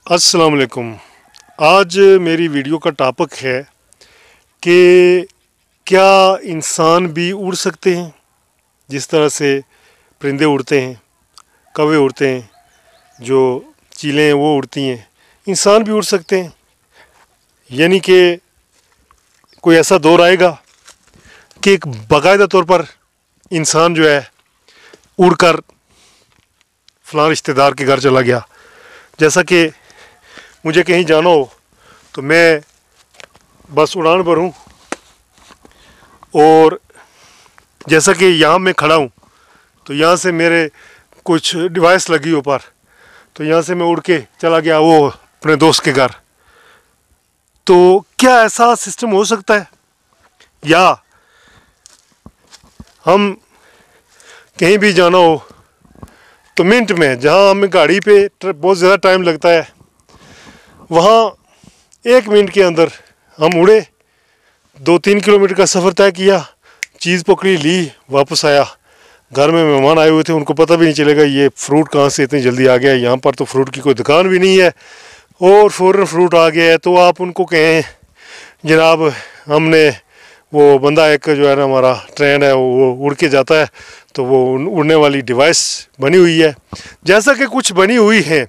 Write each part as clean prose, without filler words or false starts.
अस्सलाम वालेकुम। आज मेरी वीडियो का टॉपिक है कि क्या इंसान भी उड़ सकते हैं जिस तरह से परिंदे उड़ते हैं, कौवे उड़ते हैं, जो चीलें हैं वो उड़ती हैं, इंसान भी उड़ सकते हैं। यानी कि कोई ऐसा दौर आएगा कि एक बाकायदा तौर पर इंसान जो है उड़कर फलां रिश्तेदार के घर चला गया। जैसा कि मुझे कहीं जाना हो तो मैं बस उड़ान पर हूँ और जैसा कि यहाँ मैं खड़ा हूँ तो यहाँ से मेरे कुछ डिवाइस लगी ऊपर, तो यहाँ से मैं उड़ के चला गया वो अपने दोस्त के घर। तो क्या ऐसा सिस्टम हो सकता है, या हम कहीं भी जाना हो तो मिनट में, जहाँ हमें गाड़ी पे बहुत ज़्यादा टाइम लगता है, वहाँ 1 मिनट के अंदर हम उड़े, 2-3 किलोमीटर का सफ़र तय किया, चीज़ पकड़ी, ली, वापस आया। घर में मेहमान आए हुए थे, उनको पता भी नहीं चलेगा ये फ्रूट कहाँ से इतनी जल्दी आ गया। यहाँ पर तो फ्रूट की कोई दुकान भी नहीं है और फ़ौरन फ्रूट आ गया है। तो आप उनको कहें जनाब हमने वो बंदा एक जो है ना हमारा ट्रेन है वो उड़ के जाता है, तो वो उड़ने वाली डिवाइस बनी हुई है, जैसा कि कुछ बनी हुई है,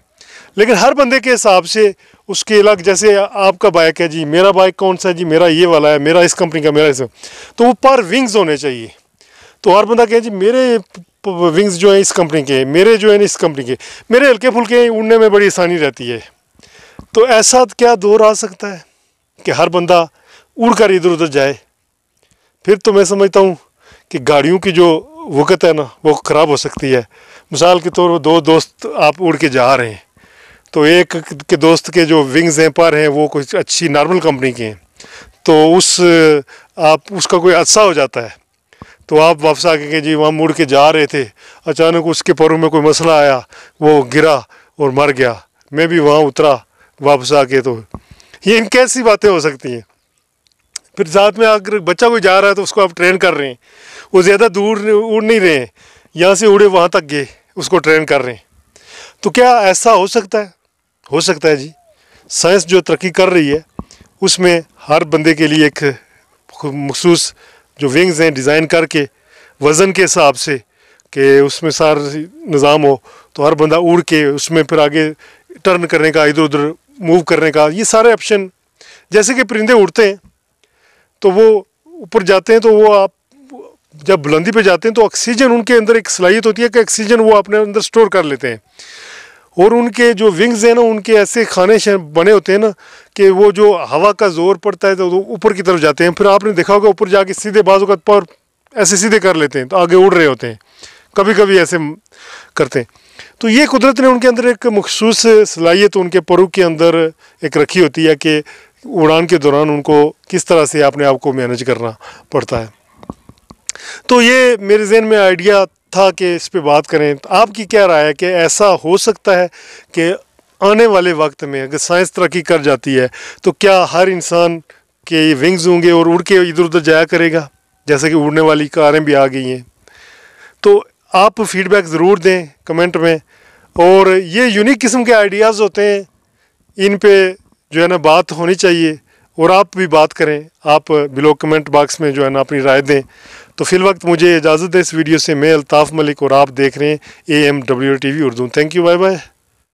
लेकिन हर बंदे के हिसाब से उसके अलग। जैसे आपका बाइक है जी, मेरा बाइक कौन सा है जी, मेरा ये वाला है, मेरा इस कंपनी का, मेरा इस, तो वो पर विंग्स होने चाहिए। तो हर बंदा कहे जी मेरे विंग्स जो है इस कंपनी के, मेरे जो है इस कंपनी के, मेरे हल्के फुल्के उड़ने में बड़ी आसानी रहती है। तो ऐसा क्या दौर आ सकता है कि हर बंदा उड़कर इधर उधर जाए? फिर तो मैं समझता हूँ कि गाड़ियों की जो वक़्त है ना वो ख़राब हो सकती है। मिसाल के तौर पर 2 दोस्त आप उड़ के जा रहे हैं, तो एक के दोस्त के जो विंग्स हैं, पर हैं, वो कुछ अच्छी नॉर्मल कंपनी के हैं, तो उसका कोई हादसा हो जाता है, तो आप वापस आके कि जी वहाँ मुड़ के जा रहे थे, अचानक उसके पैरों में कोई मसला आया, वो गिरा और मर गया, मैं भी वहाँ उतरा वापस आके। तो ये कैसी बातें हो सकती हैं? फिर साथ में अगर बच्चा कोई जा रहा है तो उसको आप ट्रेन कर रहे हैं, वो ज़्यादा दूर उड़ नहीं रहे हैं, यहाँ से उड़े वहाँ तक गए, उसको ट्रेन कर रहे हैं। तो क्या ऐसा हो सकता है? हो सकता है जी। साइंस जो तरक्की कर रही है उसमें हर बंदे के लिए एक मखसूस जो विंग्स हैं डिज़ाइन करके वज़न के हिसाब से कि उसमें सारा निज़ाम हो, तो हर बंदा उड़ के उसमें फिर आगे टर्न करने का, इधर उधर मूव करने का, ये सारे ऑप्शन। जैसे कि परिंदे उड़ते हैं तो वो ऊपर जाते हैं, तो वो आप जब बुलंदी पे जाते हैं तो ऑक्सीजन, उनके अंदर एक सलाहियत होती है कि ऑक्सीजन वो अपने अंदर स्टोर कर लेते हैं, और उनके जो विंग्स हैं ना उनके ऐसे खाने बने होते हैं ना कि वो जो हवा का ज़ोर पड़ता है तो ऊपर की तरफ जाते हैं। फिर आपने देखा होगा ऊपर जाके सीधे बाजू का पर ऐसे सीधे कर लेते हैं, तो आगे उड़ रहे होते हैं, कभी कभी ऐसे करते हैं। तो ये कुदरत ने उनके अंदर एक मखसूस सलाहियत उनके परों के अंदर एक रखी होती है कि उड़ान के दौरान उनको किस तरह से अपने आप को मैनेज करना पड़ता है। तो ये मेरे जहन में आइडिया था कि इस पे बात करें। तो आपकी क्या राय है कि ऐसा हो सकता है कि आने वाले वक्त में अगर साइंस तरक्की कर जाती है तो क्या हर इंसान के विंग्स होंगे और उड़ के इधर उधर जाया करेगा, जैसे कि उड़ने वाली कारें भी आ गई हैं? तो आप फीडबैक ज़रूर दें कमेंट में, और ये यूनिक किस्म के आइडियाज़ होते हैं, इन पे जो है ना बात होनी चाहिए, और आप भी बात करें। आप बिलो कमेंट बॉक्स में जो है ना अपनी राय दें। तो फिलवक्त मुझे इजाज़त दें इस वीडियो से। मैं अल्ताफ़ मलिक और आप देख रहे हैं AMWR TV Urdu. Thank you, bye bye.